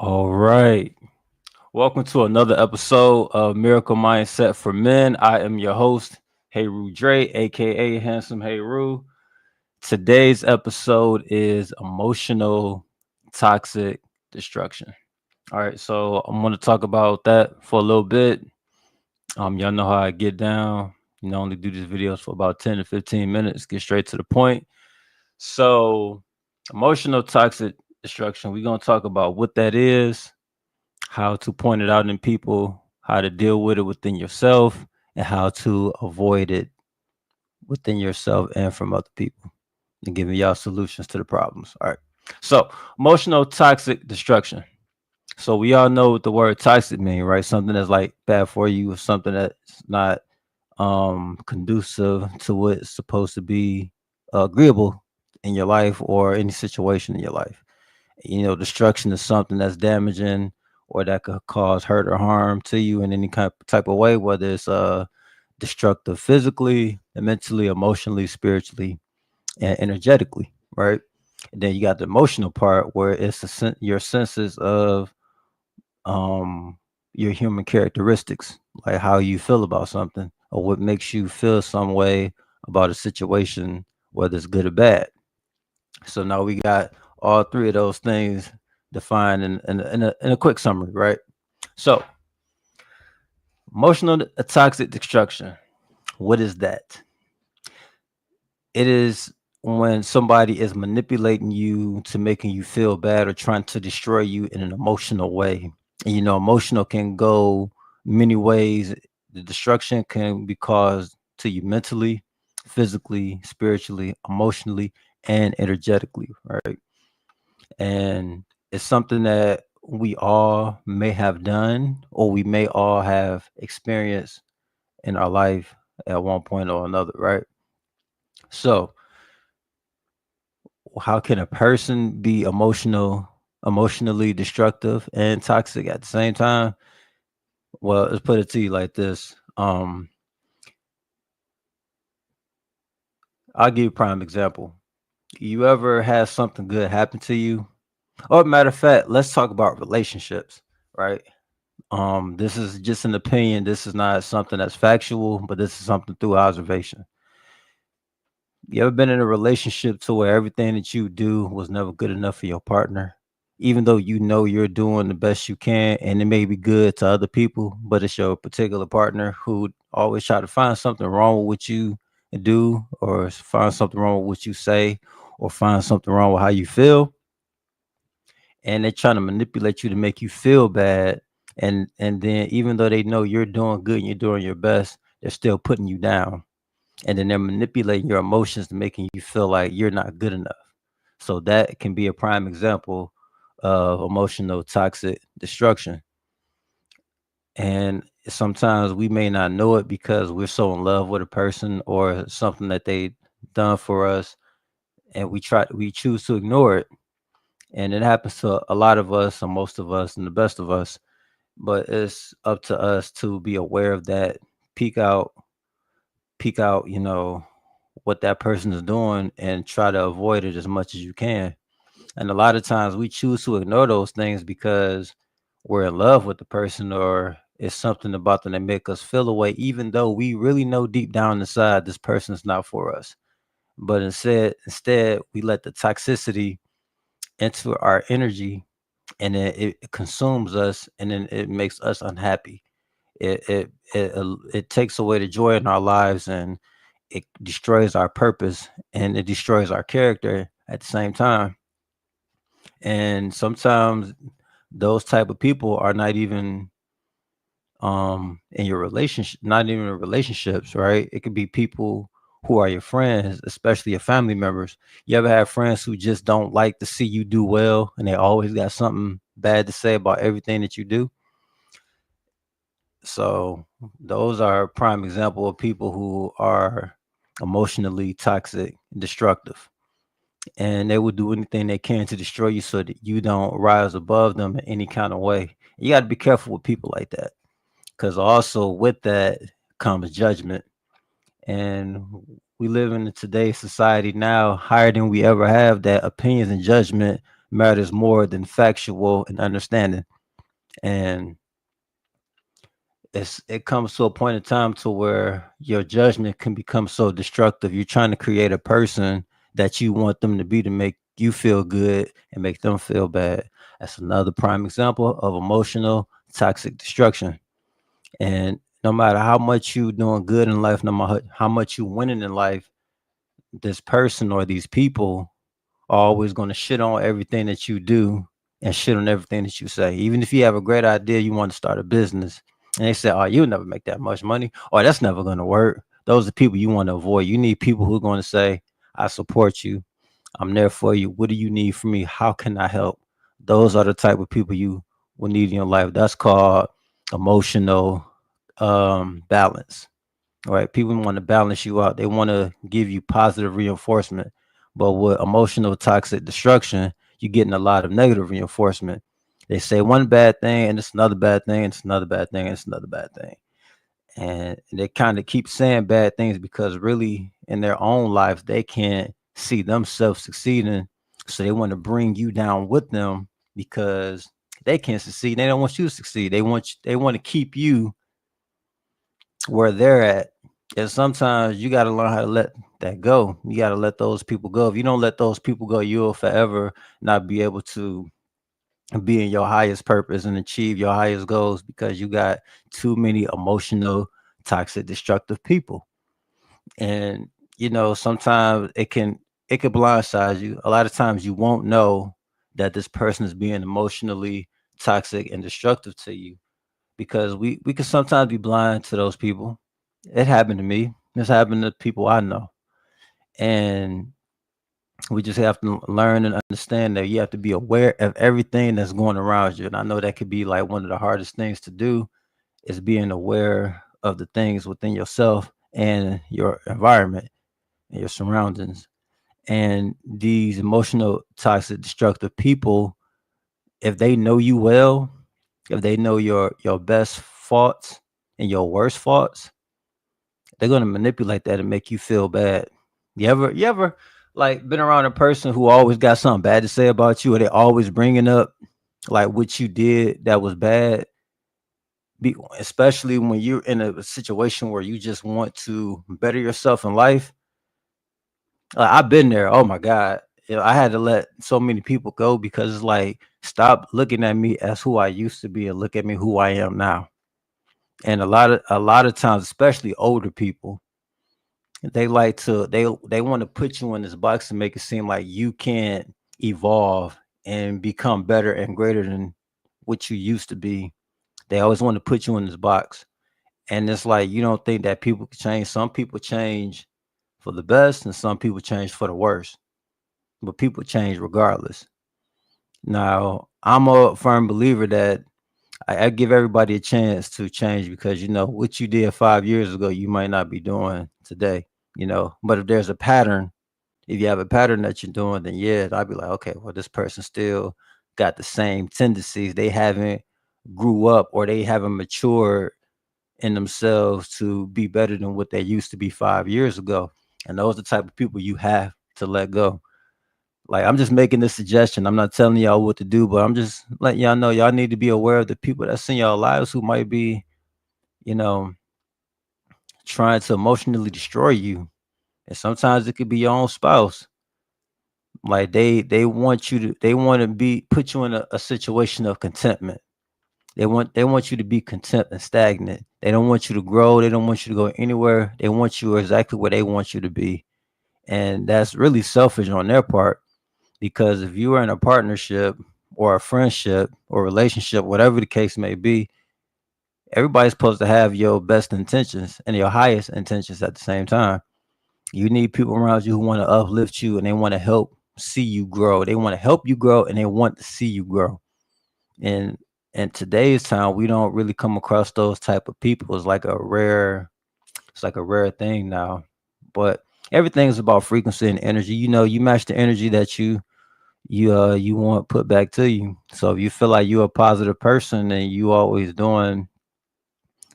All right. Welcome to another episode of Miracle Mindset for Men. I am your host, Heyru Dre, aka Handsome Heyru. Today's episode is emotional toxic destruction. All right, so I'm going to talk about that for a little bit. Y'all know how I get down. Only do these videos for about 10 to 15 minutes, get straight to the point. So, emotional toxic destruction, we're going to talk about what that is, how to point it out in people, how to deal with it within yourself, and how to avoid it within yourself and from other people, and giving y'all solutions to the problems. All right. So, emotional toxic destruction. So we all know what the word toxic mean, right? Something that's like bad for you, or something that's not conducive to what's supposed to be agreeable in your life or any situation in your life. Destruction is something that's damaging or that could cause hurt or harm to you in any kind type of way, whether it's destructive physically, mentally, emotionally, spiritually, and energetically, right? And then you got the emotional part where it's your senses of um your human characteristics, like how you feel about something or what makes you feel some way about a situation, whether it's good or bad. So now we got all three of those things defined in a quick summary, right? So emotional toxic destruction, what is that? It is when somebody is manipulating you to making you feel bad or trying to destroy you in an emotional way. And emotional can go many ways. The destruction can be caused to you mentally, physically, spiritually, emotionally, and energetically, right? And it's something that we all may have done or we may all have experienced in our life at one point or another, right? So how can a person be emotionally destructive and toxic at the same time? Well, let's put it to you like this. I'll give you a prime example. You ever had something good happen to you? Or matter of fact, let's talk about relationships, right? This is just an opinion. This is not something that's factual, but this is something through observation. You ever been in a relationship to where everything that you do was never good enough for your partner? Even though you know you're doing the best you can and it may be good to other people, but it's your particular partner who always try to find something wrong with what you do or find something wrong with what you say or find something wrong with how you feel. And they're trying to manipulate you to make you feel bad. And then even though they know you're doing good and you're doing your best, they're still putting you down, and then they're manipulating your emotions to making you feel like you're not good enough. So that can be a prime example of emotional toxic destruction. And sometimes we may not know it because we're so in love with a person or something that they done for us, and we choose to ignore it. And it happens to a lot of us, or most of us, and the best of us. But it's up to us to be aware of that, peek out, peek out, what that person is doing and try to avoid it as much as you can. And a lot of times we choose to ignore those things because we're in love with the person or it's something about them that make us feel away, even though we really know deep down inside this person is not for us. But instead we let the toxicity enter our energy, and then it consumes us, and then it makes us unhappy. It takes away the joy in our lives, and it destroys our purpose, and it destroys our character at the same time. And sometimes those type of people are not even in your relationship, not even in relationships, right? It could be people who are your friends, especially your family members. You ever have friends who just don't like to see you do well, and they always got something bad to say about everything that you do? So those are a prime example of people who are emotionally toxic, destructive, and they will do anything they can to destroy you so that you don't rise above them in any kind of way. You got to be careful with people like that, because also with that comes judgment. And we live in today's society now higher than we ever have, that opinions and judgment matters more than factual and understanding. And it comes to a point in time to where your judgment can become so destructive. You're trying to create a person that you want them to be to make you feel good and make them feel bad. That's another prime example of emotional toxic destruction. And no matter how much you doing good in life, no matter how much you winning in life, this person or these people are always going to shit on everything that you do and shit on everything that you say. Even if you have a great idea, you want to start a business, and they say, "Oh, you'll never make that much money," or "That's never going to work." Those are people you want to avoid. You need people who are going to say, "I support you. I'm there for you. What do you need from me? How can I help?" Those are the type of people you will need in your life. That's called emotional balance. Right? People want to balance you out. They want to give you positive reinforcement. But with emotional toxic destruction, you're getting a lot of negative reinforcement. They say one bad thing and it's another bad thing, and it's another bad thing, and it's another bad thing. And they kind of keep saying bad things because really in their own lives they can't see themselves succeeding. So they want to bring you down with them because they can't succeed. They don't want you to succeed. They want to keep you where they're at. And sometimes you got to learn how to let that go. You got to let those people go. If you don't let those people go, you'll forever not be able to be in your highest purpose and achieve your highest goals because you got too many emotional, toxic, destructive people. And sometimes it can blindside you. A lot of times you won't know that this person is being emotionally toxic and destructive to you because we can sometimes be blind to those people. It happened to me. This happened to people I know. And we just have to learn and understand that you have to be aware of everything that's going around you. And I know that could be like one of the hardest things to do is being aware of the things within yourself and your environment and your surroundings. And these emotional, toxic, destructive people, if they know you well, if they know your best faults and your worst faults, they're gonna manipulate that and make you feel bad. You ever like been around a person who always got something bad to say about you, or they always bringing up like what you did that was bad, especially when you're in a situation where you just want to better yourself in life. Like, I've been there. Oh my god, I had to let so many people go because it's like stop looking at me as who I used to be and look at me who I am now. And a lot of times, especially older people, they want to put you in this box and make it seem like you can't evolve and become better and greater than what you used to be. They always want to put you in this box. And it's like you don't think that people can change. Some people change for the best and some people change for the worst. But people change regardless. Now, I'm a firm believer that I give everybody a chance to change because what you did 5 years ago, you might not be doing today. But if there's a pattern, if you have a pattern that you're doing, then yeah, I'd be like, okay, well, this person still got the same tendencies. They haven't grew up or they haven't matured in themselves to be better than what they used to be 5 years ago. And those are the type of people you have to let go. Like I'm just making this suggestion. I'm not telling y'all what to do, but I'm just letting y'all know y'all need to be aware of the people that's in y'all lives who might be, you know, trying to emotionally destroy you. And sometimes it could be your own spouse. Like they want to be put you in a situation of contentment. They want you to be content and stagnant. They don't want you to grow. They don't want you to go anywhere. They want you exactly where they want you to be. And that's really selfish on their part because if you are in a partnership or a friendship or relationship, whatever the case may be, everybody's supposed to have your best intentions and your highest intentions at the same time. You need people around you who want to uplift you and they want to help see you grow. They want to help you grow and they want to see you grow. And in today's time, we don't really come across those type of people. It's like a rare thing now. But everything's about frequency and energy. You match the energy that you want put back to you. So if you feel like you're a positive person and you always doing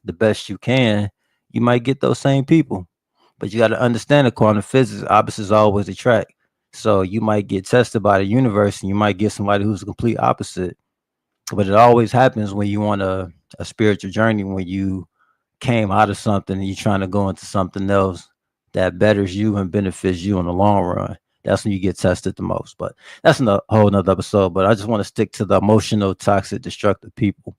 the best you can, you might get those same people. But you got to understand the quantum physics, opposites always attract. So you might get tested by the universe and you might get somebody who's the complete opposite. But it always happens when you on a spiritual journey, when you came out of something and you're trying to go into something else that betters you and benefits you in the long run. That's when you get tested the most. But that's a whole nother episode. But I just want to stick to the emotional, toxic, destructive people.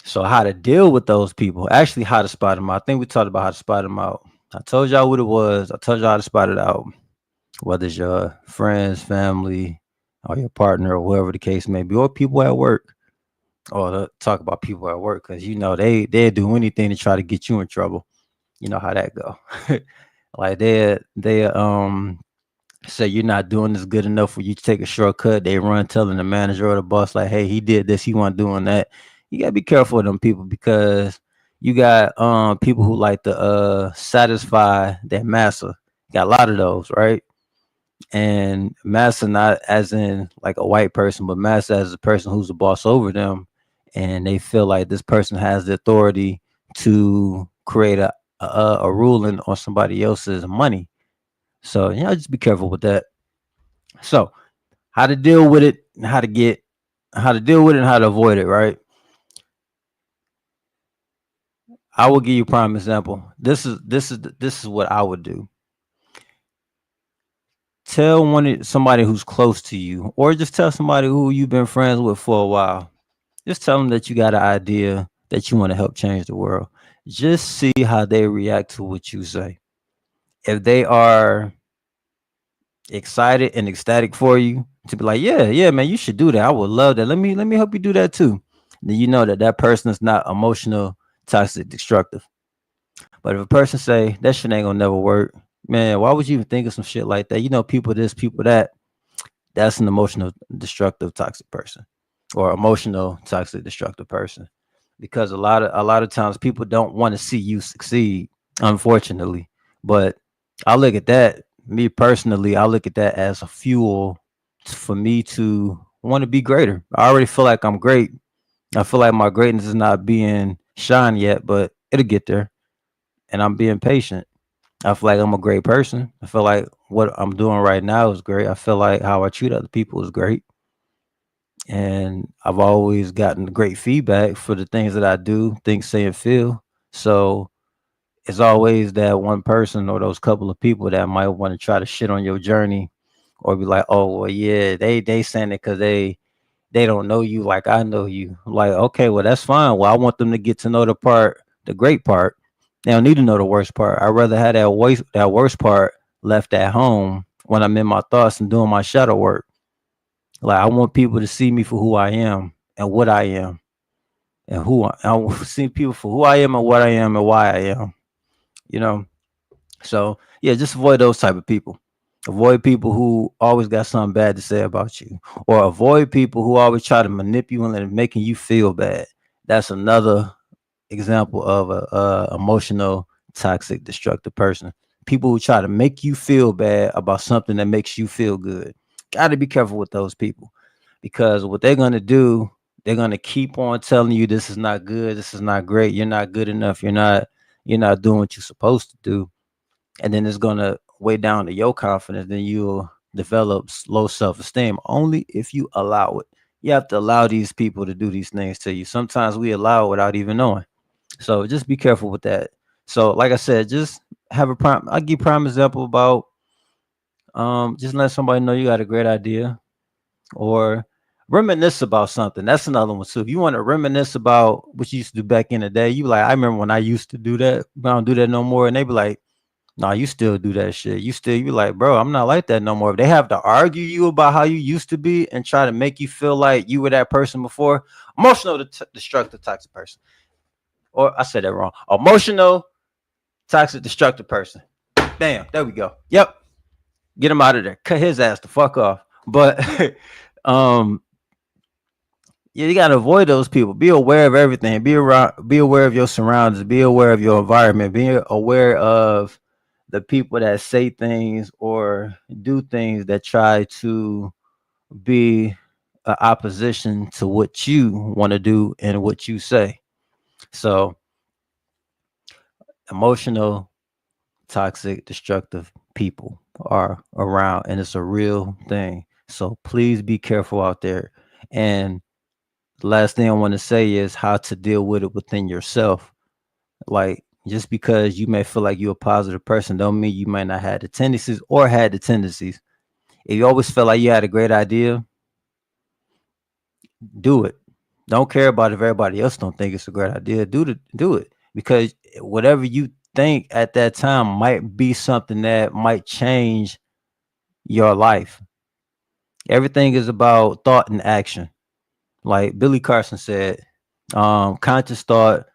So how to deal with those people, actually how to spot them out. I think we talked about how to spot them out. I told y'all what it was. I told y'all how to spot it out, whether it's your friends, family, or your partner, or whoever the case may be, or people at work. Or to talk about people at work, because you know they do anything to try to get you in trouble. You know how that go. Like they say you're not doing this good enough for you to take a shortcut. They run telling the manager or the boss like, hey, he did this, he wasn't doing that. You gotta be careful of them people, because you got people who like to satisfy their master. You got a lot of those, right? And master not as in like a white person, but master as a person who's the boss over them, and they feel like this person has the authority to create a ruling on somebody else's money. So just be careful with that. So how to deal with it, and how to deal with it and how to avoid it, right? I will give you a prime example. This is what I would do. Tell somebody who's close to you, or just tell somebody who you've been friends with for a while. Just tell them that you got an idea that you want to help change the world. Just see how they react to what you say. If they are excited and ecstatic for you to be like, yeah, yeah, man, you should do that. I would love that. Let me help you do that too. Then you know that that person is not emotional, toxic, destructive. But if a person say that shit ain't gonna never work, man, why would you even think of some shit like that? You know, people this, people that. That's an emotional, destructive, toxic person, or emotional, toxic, destructive person. Because a lot of times people don't want to see you succeed, unfortunately. But I look at that, me personally, I look at that as a fuel for me to want to be greater. I already feel like I'm great. I feel like my greatness is not being shined yet, but it'll get there. And I'm being patient. I feel like I'm a great person. I feel like what I'm doing right now is great. I feel like how I treat other people is great. And I've always gotten great feedback for the things that I do, think, say, and feel. So it's always that one person or those couple of people that might want to try to shit on your journey, or be like, oh well, yeah, they saying it because they don't know you like I know you. Like, okay, well that's fine. Well, I want them to get to know the great part. They don't need to know the worst part. I'd rather have that worst part left at home when I'm in my thoughts and doing my shadow work. Like, I want people to see me for who I am and what I am, and I want to see people for who I am and what I am and why I am. You know. So yeah, just avoid those type of people. Avoid people who always got something bad to say about you, or avoid people who always try to manipulate and making you feel bad. That's another example of a emotional, toxic, destructive person. People who try to make you feel bad about something that makes you feel good. Got to be careful with those people, because what they're gonna do, they're gonna keep on telling you this is not good, this is not great, you're not good enough, you're not doing what you're supposed to do, and then it's gonna weigh down to your confidence. Then you'll develop low self-esteem only if you allow it. You have to allow these people to do these things to you. Sometimes we allow it without even knowing. So just be careful with that. So like I said, just have a prime. I give prime example about just let somebody know you got a great idea, or reminisce about something. That's another one too. If you want to reminisce about what you used to do back in the day, you like, I remember when I used to do that, but I don't do that no more. And they be like, nah, you still do that shit. You like, bro, I'm not like that no more. If they have to argue you about how you used to be and try to make you feel like you were that person before, emotional, destructive, toxic person. Or I said that wrong. Emotional, toxic, destructive person. Bam, there we go. Yep, get him out of there. Cut his ass the fuck off. But um, yeah, you gotta avoid those people. Be aware of everything. Be aware of your surroundings. Be aware of your environment. Be aware of the people that say things or do things that try to be a opposition to what you want to do and what you say. So emotional, toxic, destructive people. are around, and it's a real thing. So please be careful out there. And the last thing I want to say is how to deal with it within yourself. Like, just because you may feel like you're a positive person don't mean you might not have the tendencies or had the tendencies. If you always felt like you had a great idea, do it. Don't care about if everybody else don't think it's a great idea. Do it, because whatever you think at that time might be something that might change your life. Everything is about thought and action. Like Billy Carson said, conscious thought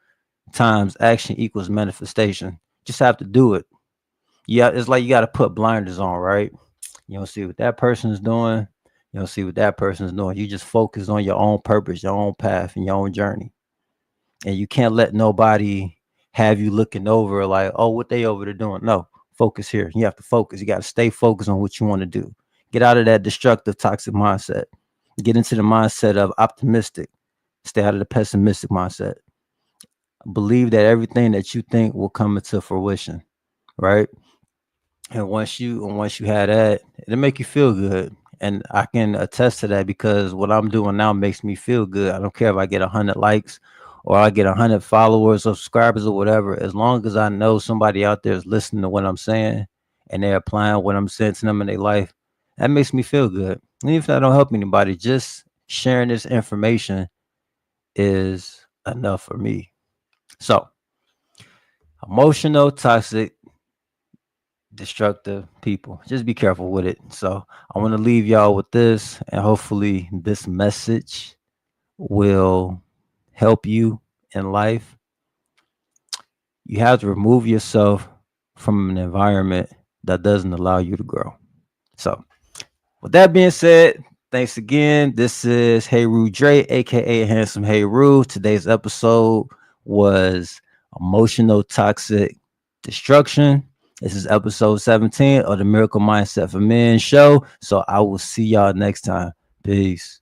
times action equals manifestation. Just have to do it. Yeah, it's like you got to put blinders on, right? You don't see what that person is doing. You don't see what that person is doing. You just focus on your own purpose, your own path, and your own journey. And you can't let nobody have you looking over like, oh, what they over there doing. No, focus here. You have to focus. You got to stay focused on what you want to do. Get out of that destructive, toxic mindset. Get into the mindset of optimistic. Stay out of the pessimistic mindset. Believe that everything that you think will come into fruition, right? And once you had that, it'll make you feel good. And I can attest to that because what I'm doing now makes me feel good. I don't care if I get 100 likes or I get 100 followers or subscribers or whatever. As long as I know somebody out there is listening to what I'm saying and they're applying what I'm saying to them in their life, that makes me feel good. And even if I don't help anybody, just sharing this information is enough for me. So, emotional, toxic, destructive people. Just be careful with it. So I want to leave y'all with this, and hopefully this message will help you in life. You have to remove yourself from an environment that doesn't allow you to grow. So with that being said, thanks again. This is Hey Rue Dre, aka Handsome Hey Rue. Today's episode was emotional toxic destruction. This is episode 17 of the Miracle Mindset for Men show. So I will see y'all next time. Peace.